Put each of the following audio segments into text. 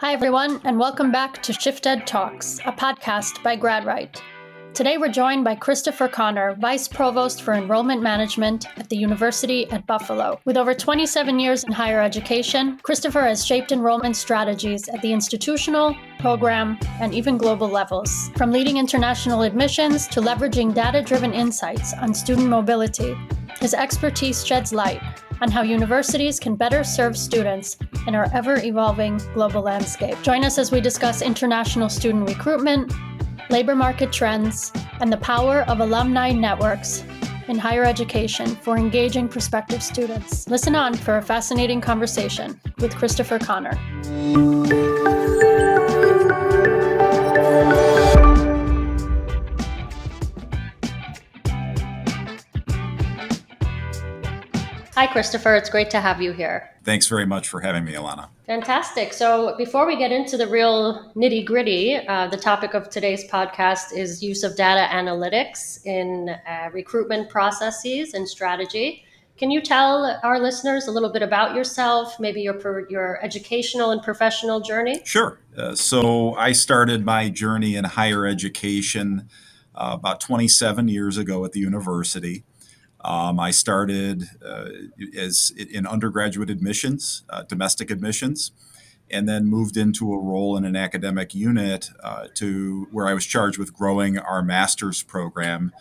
Hi, everyone, and welcome back to ShiftED Talks, a podcast by GradRight. Today, we're joined by Christopher Connor, Vice Provost for Enrollment Management at the University at Buffalo. With over 27 years in higher education, Christopher has shaped enrollment strategies at the institutional, program, and even global levels. From leading international admissions to leveraging data-driven insights on student mobility, his expertise sheds light on how universities can better serve students in our ever-evolving global landscape. Join us as we discuss international student recruitment, labor market trends, and the power of alumni networks in higher education for engaging prospective students. Listen on for a fascinating conversation with Christopher Connor. Hi, Christopher. It's great to have you here. Thanks very much for having me, Alana. Fantastic. So before we get into the real nitty gritty, the topic of today's podcast is use of data analytics in recruitment processes and strategy. Can you tell our listeners a little bit about yourself, maybe your educational and professional journey? Sure. So I started my journey in higher education about 27 years ago at the university. I started as in undergraduate admissions, domestic admissions, and then moved into a role in an academic unit to where I was charged with growing our master's program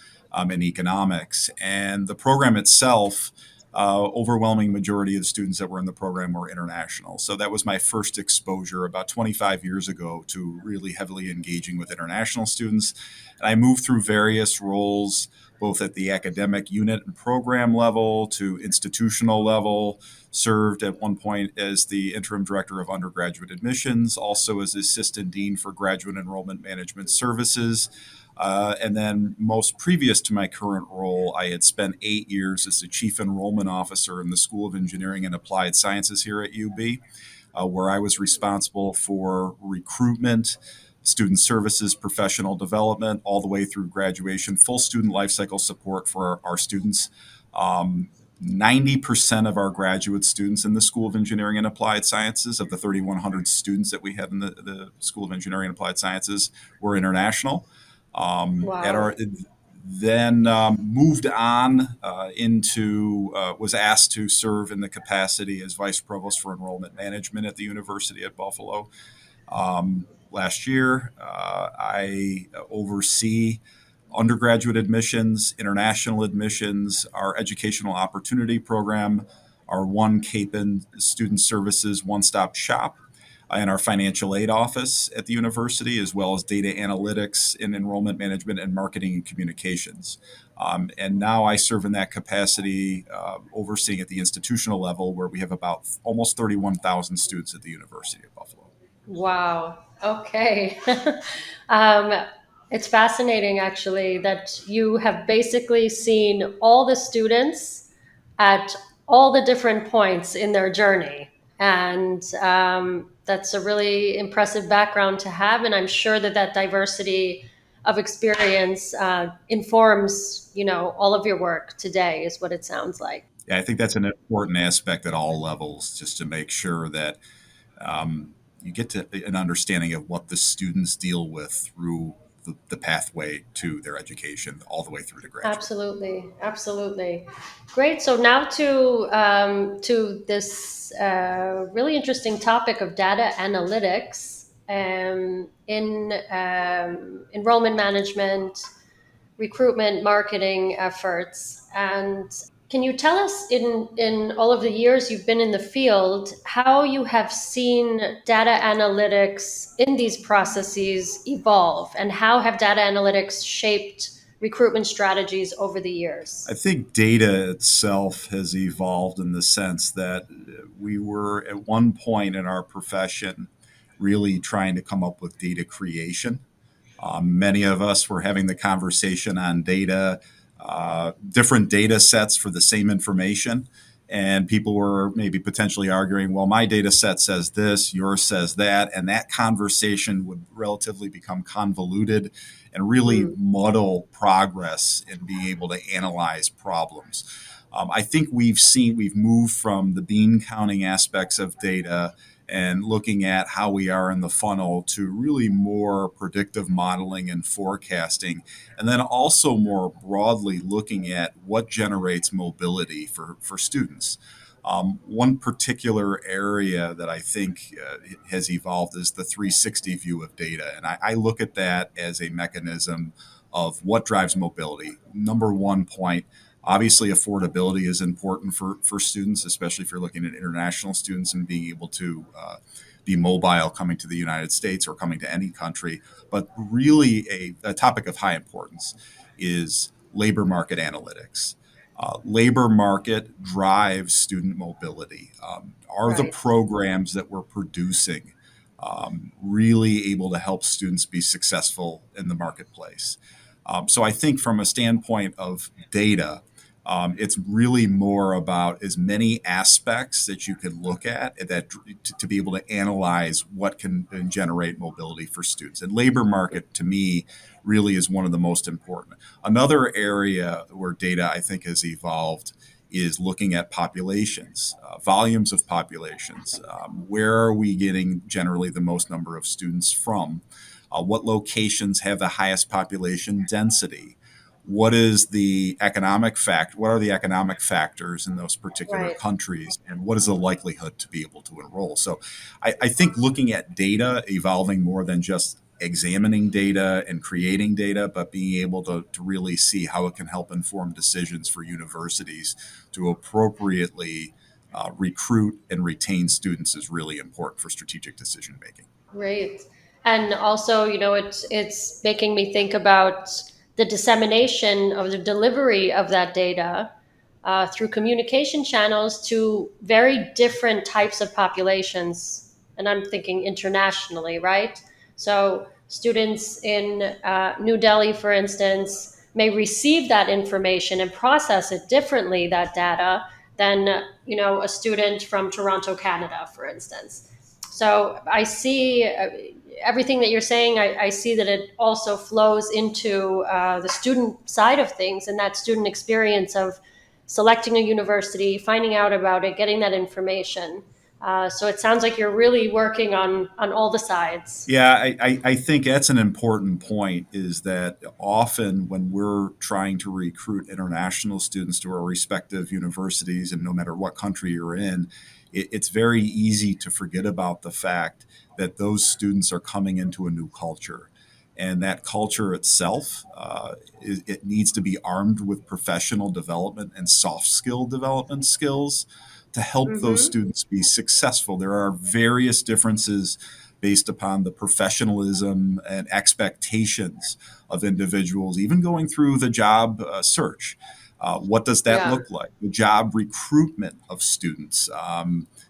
in economics. And the program itself, overwhelming majority of the students that were in the program were international. So that was my first exposure about 25 years ago to really heavily engaging with international students. And I moved through various roles, both at the academic unit and program level to institutional level, served at one point as the interim director of undergraduate admissions, also as assistant dean for graduate enrollment management services. And then most previous to my current role, I had spent 8 years as the chief enrollment officer in the School of Engineering and Applied Sciences here at UB, where I was responsible for recruitment, student services, professional development, all the way through graduation, full student lifecycle support for our students. 90% of our graduate students in the School of Engineering and Applied Sciences, of the 3,100 students that we had in the School of Engineering and Applied Sciences, were international. Wow. Then moved on was asked to serve in the capacity as Vice Provost for Enrollment Management at the University at Buffalo. Last year, I oversee undergraduate admissions, international admissions, our educational opportunity program, our One Capon Student Services one-stop shop, and our financial aid office at the university, as well as data analytics in enrollment management and marketing and communications. And now I serve in that capacity, overseeing at the institutional level, where we have about almost 31,000 students at the University of Buffalo. Wow. Okay. um, it's fascinating, actually, that you have basically seen all the students at all the different points in their journey. And that's a really impressive background to have. And I'm sure that that diversity of experience informs, all of your work today, is what it sounds like. Yeah, I think that's an important aspect at all levels, just to make sure that you get to an understanding of what the students deal with through the pathway to their education, all the way through to graduate. Absolutely. Great. So now to this really interesting topic of data analytics in enrollment management, recruitment, marketing efforts. And can you tell us, in all of the years you've been in the field, how you have seen data analytics in these processes evolve, and how have data analytics shaped recruitment strategies over the years? I think data itself has evolved in the sense that we were at one point in our profession really trying to come up with data creation. Many of us were having the conversation on data, different data sets for the same information. And people were maybe potentially arguing, well, my data set says this, yours says that. And that conversation would relatively become convoluted and really muddle progress in being able to analyze problems. I think we've moved from the bean counting aspects of data and looking at how we are in the funnel to really more predictive modeling and forecasting, and then also more broadly looking at what generates mobility for students. One particular area that I think has evolved is the 360 view of data. And I look at that as a mechanism of what drives mobility. Number one point, obviously, affordability is important for students, especially if you're looking at international students and being able to be mobile coming to the United States or coming to any country. But really, a topic of high importance is labor market analytics. Labor market drives student mobility. Are the Right. programs that we're producing really able to help students be successful in the marketplace? So I think from a standpoint of data, it's really more about as many aspects that you can look at that to be able to analyze what can generate mobility for students. And labor market, to me, really is one of the most important. Another area where data, I think, has evolved is looking at populations, volumes of populations. Where are we getting generally the most number of students from? What locations have the highest population density? What is the economic fact? What are the economic factors in those particular Right. countries, and what is the likelihood to be able to enroll? So, I think looking at data evolving more than just examining data and creating data, but being able to really see how it can help inform decisions for universities to appropriately recruit and retain students is really important for strategic decision making. Great. And also, it's making me think about the dissemination of the delivery of that data through communication channels to very different types of populations. And I'm thinking internationally, right? So, students in New Delhi, for instance, may receive that information and process it differently, that data, than a student from Toronto, Canada, for instance. So I see everything that you're saying. I see that it also flows into the student side of things, and that student experience of selecting a university, finding out about it, getting that information. So it sounds like you're really working on all the sides. Yeah, I think that's an important point is that often when we're trying to recruit international students to our respective universities, and no matter what country you're in, it's very easy to forget about the fact that those students are coming into a new culture. And that culture itself, it needs to be armed with professional development and soft skill development skills to help those Mm-hmm. students be successful. There are various differences based upon the professionalism and expectations of individuals, even going through the job search. What does that Yeah. look like? The job recruitment of students.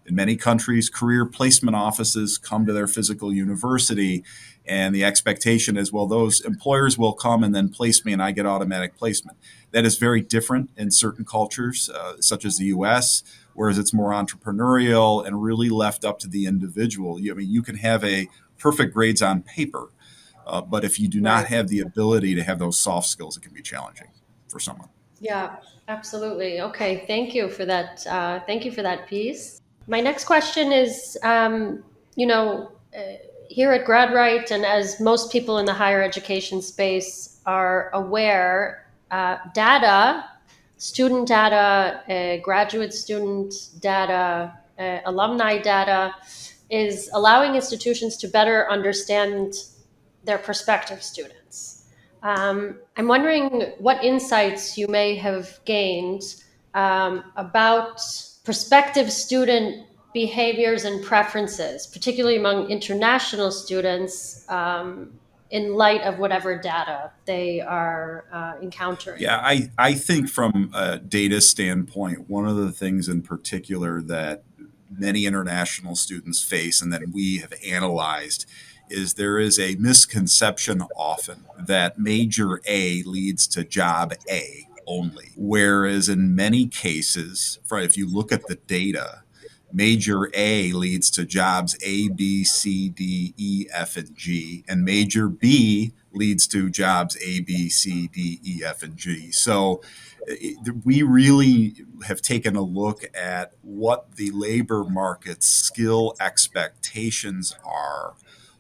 In many countries, career placement offices come to their physical university, and the expectation is, well, those employers will come and then place me, and I get automatic placement. That is very different in certain cultures, such as the US, whereas it's more entrepreneurial and really left up to the individual. I mean, you can have a perfect grades on paper, but if you do not Right. have the ability to have those soft skills, it can be challenging for someone. Yeah, absolutely. Okay, thank you for that. Thank you for that piece. My next question is, here at GradRight, and as most people in the higher education space are aware, data, student data, graduate student data, alumni data, is allowing institutions to better understand their prospective students. I'm wondering what insights you may have gained about prospective student behaviors and preferences, particularly among international students, in light of whatever data they are encountering. Yeah, I think from a data standpoint, one of the things in particular that many international students face and that we have analyzed is there is a misconception often that major A leads to job A only. Whereas in many cases, if you look at the data, Major A leads to jobs A, B, C, D, E, F, and G, and major B leads to jobs A, B, C, D, E, F, and G. So we really have taken a look at what the labor market skill expectations are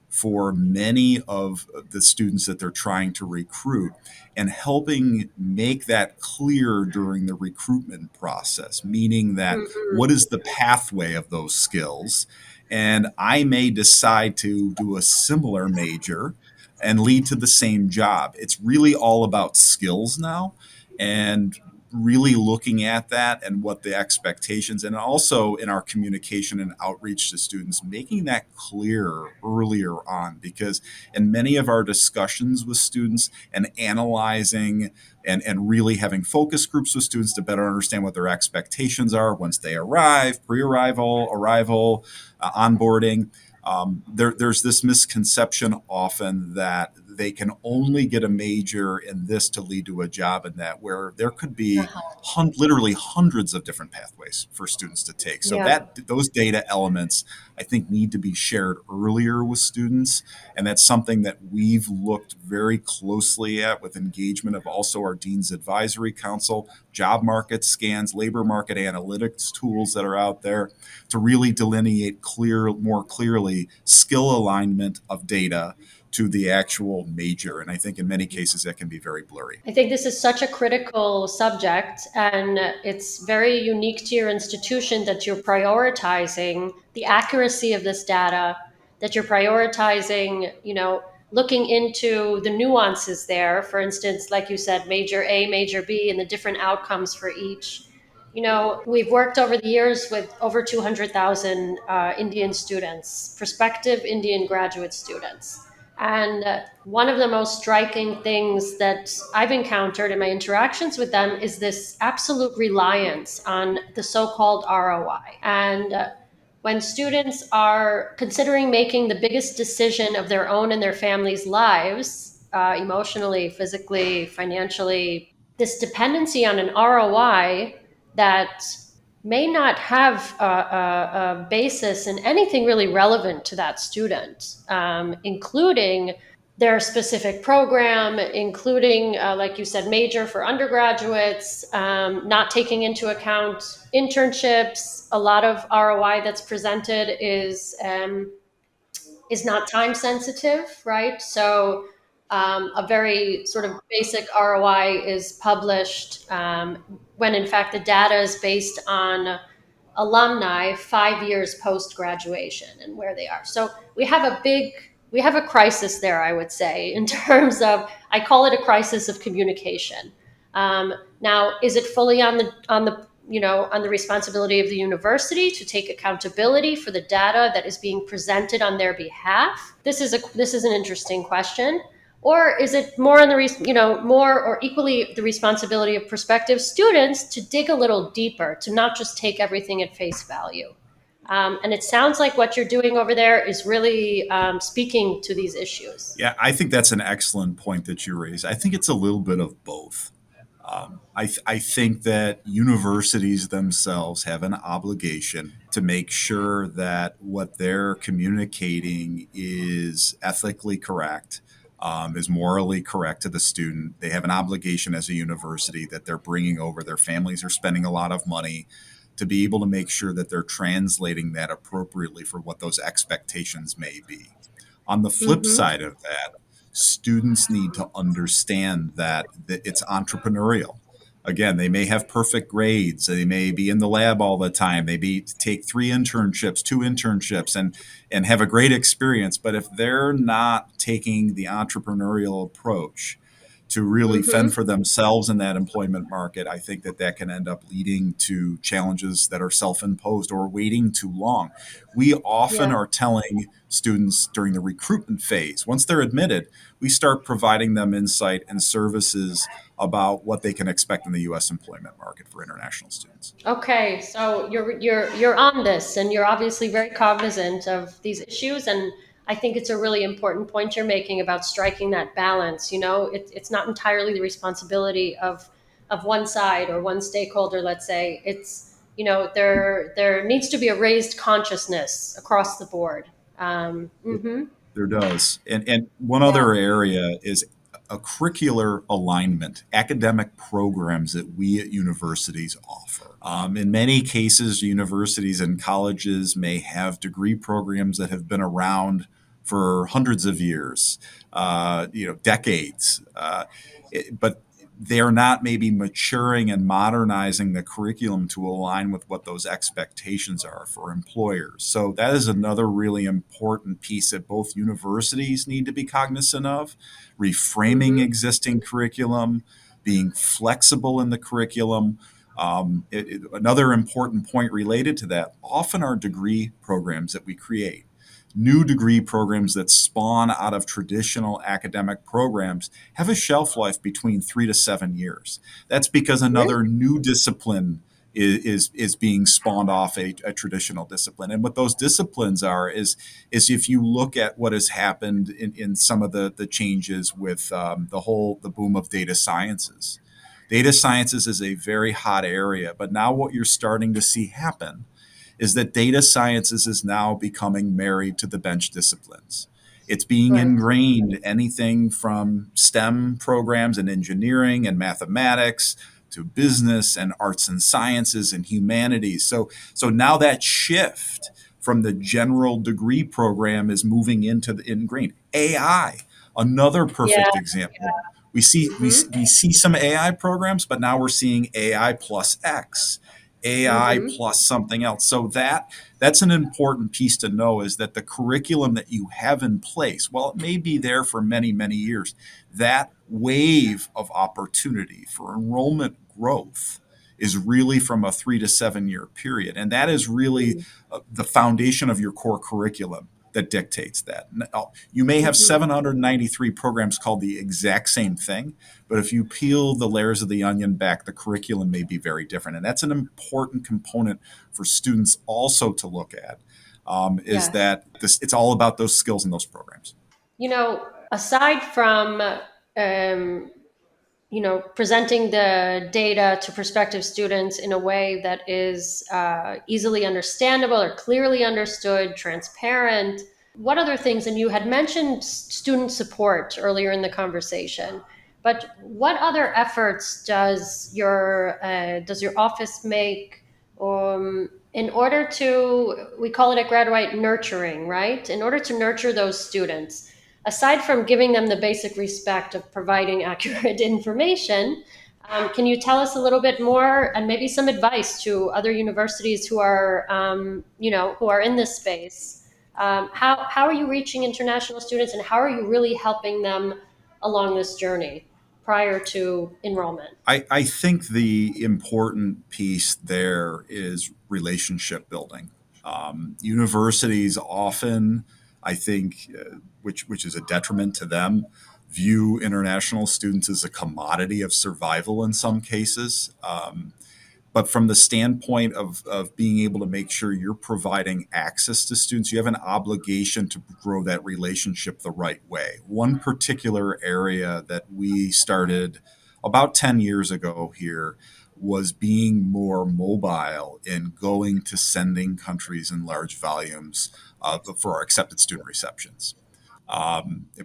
for many of the students that they're trying to recruit and helping make that clear during the recruitment process, meaning that what is the pathway of those skills? And I may decide to do a similar major and lead to the same job. It's really all about skills now and really looking at that and what the expectations, and also in our communication and outreach to students, making that clear earlier on, because in many of our discussions with students and analyzing and really having focus groups with students to better understand what their expectations are once they arrive, pre-arrival, arrival, onboarding. There's this misconception often that they can only get a major in this to lead to a job in that, where there could be literally hundreds of different pathways for students to take. So Yeah. those data elements, I think, need to be shared earlier with students. And that's something that we've looked very closely at with engagement of also our Dean's Advisory Council, job market scans, labor market analytics tools that are out there to really delineate more clearly skill alignment of data to the actual major. And I think in many cases that can be very blurry. I think this is such a critical subject, and it's very unique to your institution that you're prioritizing the accuracy of this data, that you're prioritizing, looking into the nuances there. For instance, like you said, major A, major B, and the different outcomes for each. We've worked over the years with over 200,000 Indian students, prospective Indian graduate students. And one of the most striking things that I've encountered in my interactions with them is this absolute reliance on the so called ROI. And when students are considering making the biggest decision of their own and their family's lives, emotionally, physically, financially, this dependency on an ROI that may not have a basis in anything really relevant to that student, including their specific program, including, like you said, major for undergraduates, not taking into account internships. A lot of ROI that's presented is not time sensitive, right? So a very sort of basic ROI is published when in fact the data is based on alumni 5 years post graduation and where they are. So we have a crisis there, I would say, in terms of, I call it a crisis of communication. Now, is it fully on the responsibility of the university to take accountability for the data that is being presented on their behalf? This is an interesting question. Or is it more on more or equally the responsibility of prospective students to dig a little deeper, to not just take everything at face value? And it sounds like what you're doing over there is really speaking to these issues. Yeah, I think that's an excellent point that you raise. I think it's a little bit of both. I think that universities themselves have an obligation to make sure that what they're communicating is ethically correct, is morally correct to the student. They have an obligation as a university that they're bringing over. Their families are spending a lot of money to be able to make sure that they're translating that appropriately for what those expectations may be. On the flip Mm-hmm. side of that, students need to understand that it's entrepreneurial. Again, they may have perfect grades. They may be in the lab all the time. They may take 3 internships, 2 internships, and have a great experience. But if they're not taking the entrepreneurial approach to really Mm-hmm. fend for themselves in that employment market, I think that can end up leading to challenges that are self-imposed or waiting too long. We often Yeah. are telling students during the recruitment phase, once they're admitted, we start providing them insight and services about what they can expect in the U.S. employment market for international students. Okay, so you're on this, and you're obviously very cognizant of these issues, and I think it's a really important point you're making about striking that balance. It's not entirely the responsibility of one side or one stakeholder. Let's say there needs to be a raised consciousness across the board. There does. And one Yeah. other area is a curricular alignment, academic programs that we at universities offer. In many cases, universities and colleges may have degree programs that have been around for hundreds of years, decades. But they're not maybe maturing and modernizing the curriculum to align with what those expectations are for employers. So that is another really important piece that both universities need to be cognizant of, reframing Hmm. existing curriculum, being flexible in the curriculum. Another important point related to that, often our degree programs that we create, new degree programs that spawn out of traditional academic programs have a shelf life between 3 to 7 years. That's because Really? another new discipline is being spawned off a traditional discipline. And what those disciplines are is if you look at what has happened in some of the changes with the boom of data sciences. Data sciences is a very hot area, but now what you're starting to see happen is that data sciences is now becoming married to the bench disciplines. It's being Right. ingrained anything from STEM programs and engineering and mathematics to business and arts and sciences and humanities. So now that shift from the general degree program is moving into the ingrained. AI, another Yeah. perfect example. We Hmm. see some AI programs, but now we're seeing AI plus X, AI Hmm. plus something else. So that's an important piece to know, is that the curriculum that you have in place, while it may be there for many, many years, that wave of opportunity for enrollment growth is really from a 3 to 7 year period. And that is really the foundation of your core curriculum that dictates that. Now, you may have Hmm. 793 programs called the exact same thing, but if you peel the layers of the onion back, the curriculum may be very different. And that's an important component for students also to look at, is Yes. that it's all about those skills in those programs. Aside from um, presenting the data to prospective students in a way that is easily understandable or clearly understood, transparent. What other things? And you had mentioned student support earlier in the conversation, but what other efforts does your office make in order to, we call it at GradRight, nurturing, right? In order to nurture those students, aside from giving them the basic respect of providing accurate information, can you tell us a little bit more and maybe some advice to other universities who are in this space? How are you reaching international students, and how are you really helping them along this journey prior to enrollment? I think the important piece there is relationship building. Universities often, I think, which is a detriment to them, view international students as a commodity of survival in some cases. But from the standpoint of being able to make sure you're providing access to students, you have an obligation to grow that relationship the right way. One particular area that we started about 10 years ago here was being more mobile in going to sending countries in large volumes for our accepted student receptions.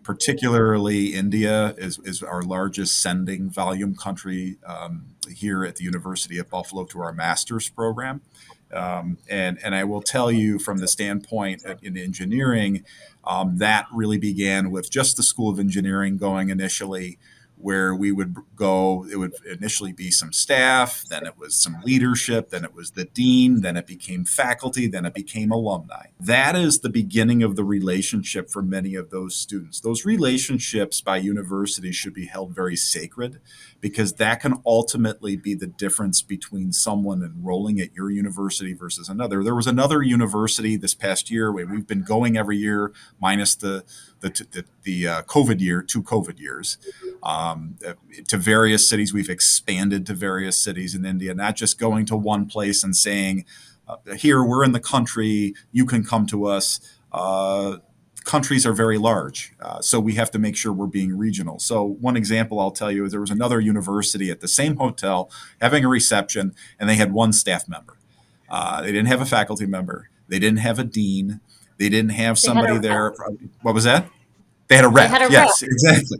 Particularly, India is our largest sending volume country here at the University of Buffalo to our master's program. And I will tell you, from the standpoint in engineering, that really began with just the School of Engineering going initially, where we would go. It would initially be some staff, then it was some leadership, then it was the dean, then it became faculty, then it became alumni. That is the beginning of the relationship for many of those students. Those relationships by universities should be held very sacred, because that can ultimately be the difference between someone enrolling at your university versus another. There was another university this past year where we've been going every year, minus the COVID year, 2 COVID years, to various cities. We've expanded to various cities in India, not just going to one place and saying, here, we're in the country, you can come to us. Countries are very large, so we have to make sure we're being regional. So one example I'll tell you is there was another university at the same hotel having a reception, and they had one staff member. They didn't have a faculty member. They didn't have a dean. They didn't have They had a somebody rep. there. What was that? They had a They rep. had a rep. Yes, exactly.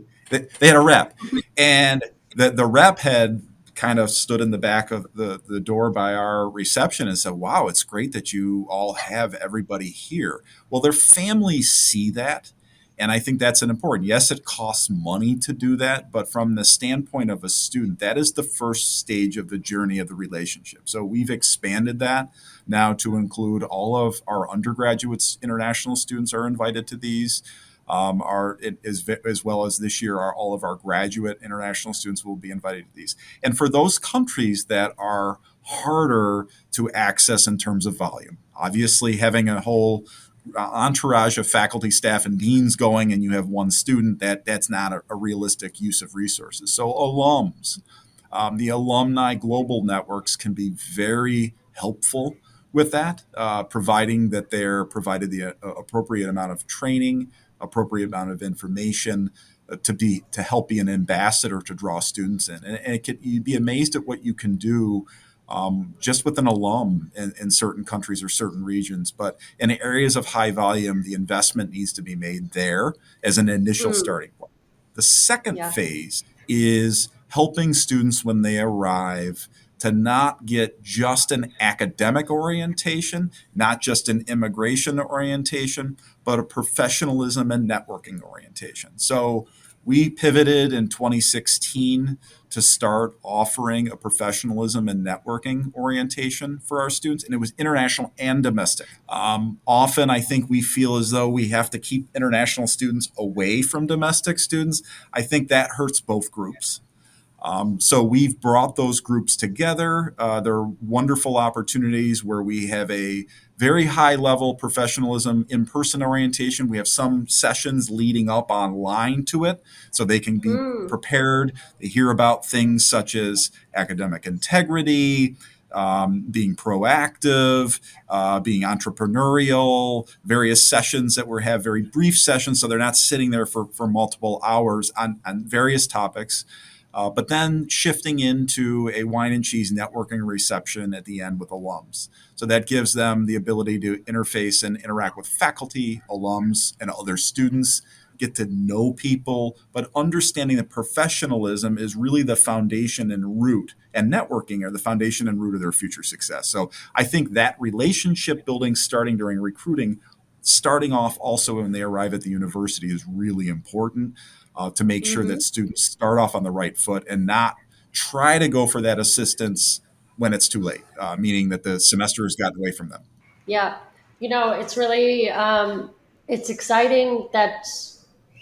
They had a rep. And the rep had kind of stood in the back of the door by our reception and said, wow, it's great that you all have everybody here. Well, their families see that. And I think that's an important. Yes, it costs money to do that, but from the standpoint of a student, that is the first stage of the journey of the relationship. So we've expanded that now to include all of our undergraduates. International students are invited to these. As well as this year, all of our graduate international students will be invited to these. And for those countries that are harder to access in terms of volume, obviously having a whole entourage of faculty, staff, and deans going, and you have one student, that's not a realistic use of resources. So alums, the alumni global networks can be very helpful with that, providing that they're provided the appropriate amount of training, appropriate amount of information to help be an ambassador to draw students in. And you'd be amazed at what you can do just with an alum in certain countries or certain regions. But in areas of high volume, the investment needs to be made there as an initial Mm, starting point. The second yeah. phase is helping students when they arrive to not get just an academic orientation, not just an immigration orientation, but a professionalism and networking orientation. So we pivoted in 2016 to start offering a professionalism and networking orientation for our students, and it was international and domestic. Often, I think we feel as though we have to keep international students away from domestic students. I think that hurts both groups. So we've brought those groups together. They're wonderful opportunities where we have a very high level professionalism in-person orientation. We have some sessions leading up online to it so they can be Mm, prepared. They hear about things such as academic integrity, being proactive, being entrepreneurial, various sessions that we have, very brief sessions, so they're not sitting there for multiple hours on various topics. But then shifting into a wine and cheese networking reception at the end with alums. So that gives them the ability to interface and interact with faculty, alums, and other students, get to know people, but understanding that professionalism is really the foundation and root, and networking are the foundation and root of their future success. So I think that relationship building starting during recruiting, starting off also when they arrive at the university is really important to make sure hmm. that students start off on the right foot and not try to go for that assistance when it's too late, meaning that the semester has gotten away from them. Yeah. It's really it's exciting that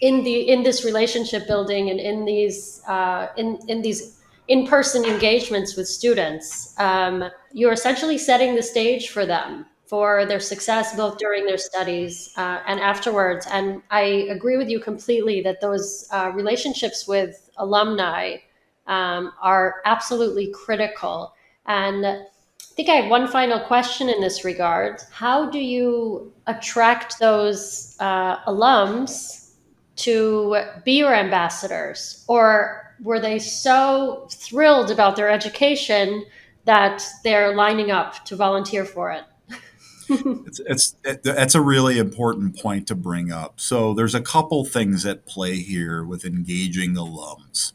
in this relationship building and in these in-person engagements with students, you're essentially setting the stage for them for their success both during their studies and afterwards. And I agree with you completely that those relationships with alumni are absolutely critical. And I think I have one final question in this regard. How do you attract those alums to be your ambassadors? Or were they so thrilled about their education that they're lining up to volunteer for it? That's a really important point to bring up. So there's a couple things at play here with engaging alums.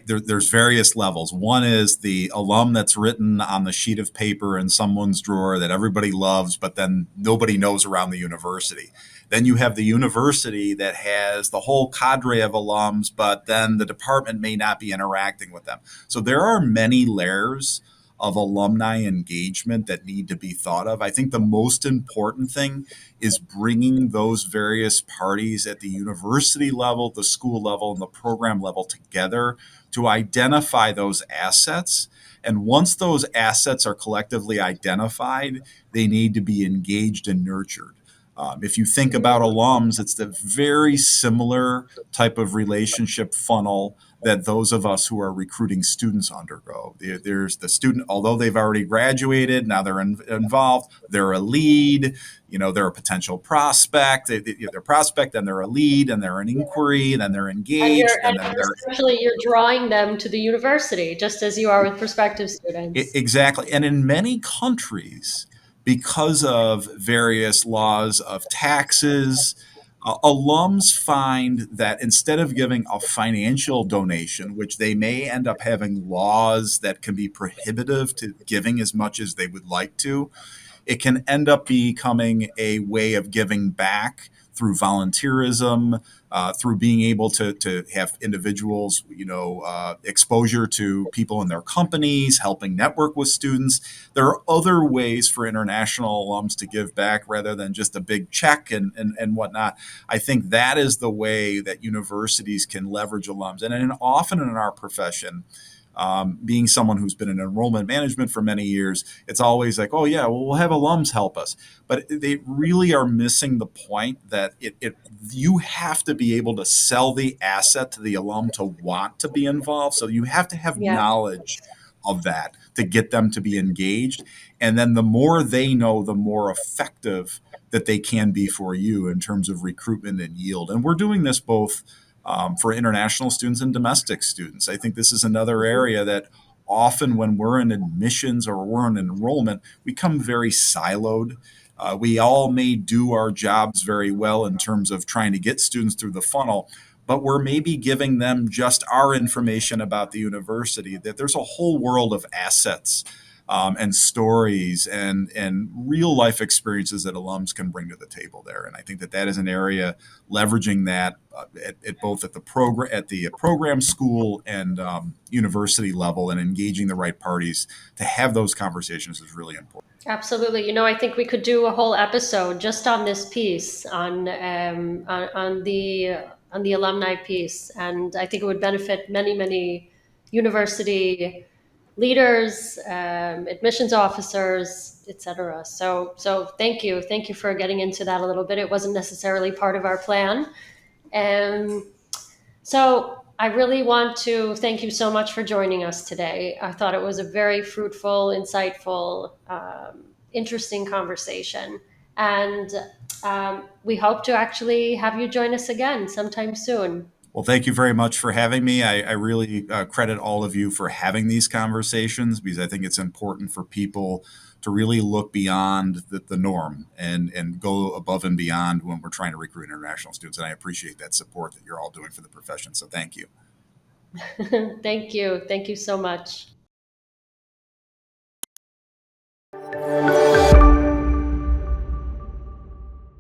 There's various levels. One is the alum that's written on the sheet of paper in someone's drawer that everybody loves, but then nobody knows around the university. Then you have the university that has the whole cadre of alums, but then the department may not be interacting with them. So there are many layers of alumni engagement that need to be thought of. I think the most important thing is bringing those various parties at the university level, the school level, and the program level together to identify those assets. And once those assets are collectively identified, they need to be engaged and nurtured. If you think about alums, it's the very similar type of relationship funnel that those of us who are recruiting students undergo. There's the student, although they've already graduated, now they're involved, they're a lead, they're a potential prospect, they're a prospect, and they're a lead, and they're an inquiry, and then they're engaged, and then they're essentially you're drawing them to the university, just as you are with prospective students. exactly. And in many countries, because of various laws of taxes, alums find that instead of giving a financial donation, which they may end up having laws that can be prohibitive to giving as much as they would like to, it can end up becoming a way of giving back through volunteerism, through being able to have individuals, exposure to people in their companies, helping network with students. There are other ways for international alums to give back rather than just a big check and whatnot. I think that is the way that universities can leverage alums. And often in our profession, being someone who's been in enrollment management for many years, it's always like, oh yeah, well, we'll have alums help us. But they really are missing the point that you have to be able to sell the asset to the alum to want to be involved. So you have to have knowledge of that to get them to be engaged. And then the more they know, the more effective that they can be for you in terms of recruitment and yield. And we're doing this both for international students and domestic students. I think this is another area that often when we're in admissions or we're in enrollment, we become very siloed. We all may do our jobs very well in terms of trying to get students through the funnel, but we're maybe giving them just our information about the university, that there's a whole world of assets and stories and real life experiences that alums can bring to the table there. And I think that is an area leveraging that at both at the program school and university level, and engaging the right parties to have those conversations is really important. Absolutely. I think we could do a whole episode just on this piece, on the alumni piece, and I think it would benefit many, many university leaders, admissions officers, etc. So thank you for getting into that a little bit. It wasn't necessarily part of our plan, so I really want to thank you so much for joining us today. I thought it was a very fruitful, insightful, interesting conversation. And we hope to actually have you join us again sometime soon. Well, thank you very much for having me. I really credit all of you for having these conversations, because I think it's important for people to really look beyond the norm and go above and beyond when we're trying to recruit international students. And I appreciate that support that you're all doing for the profession. So thank you. Thank you. Thank you so much.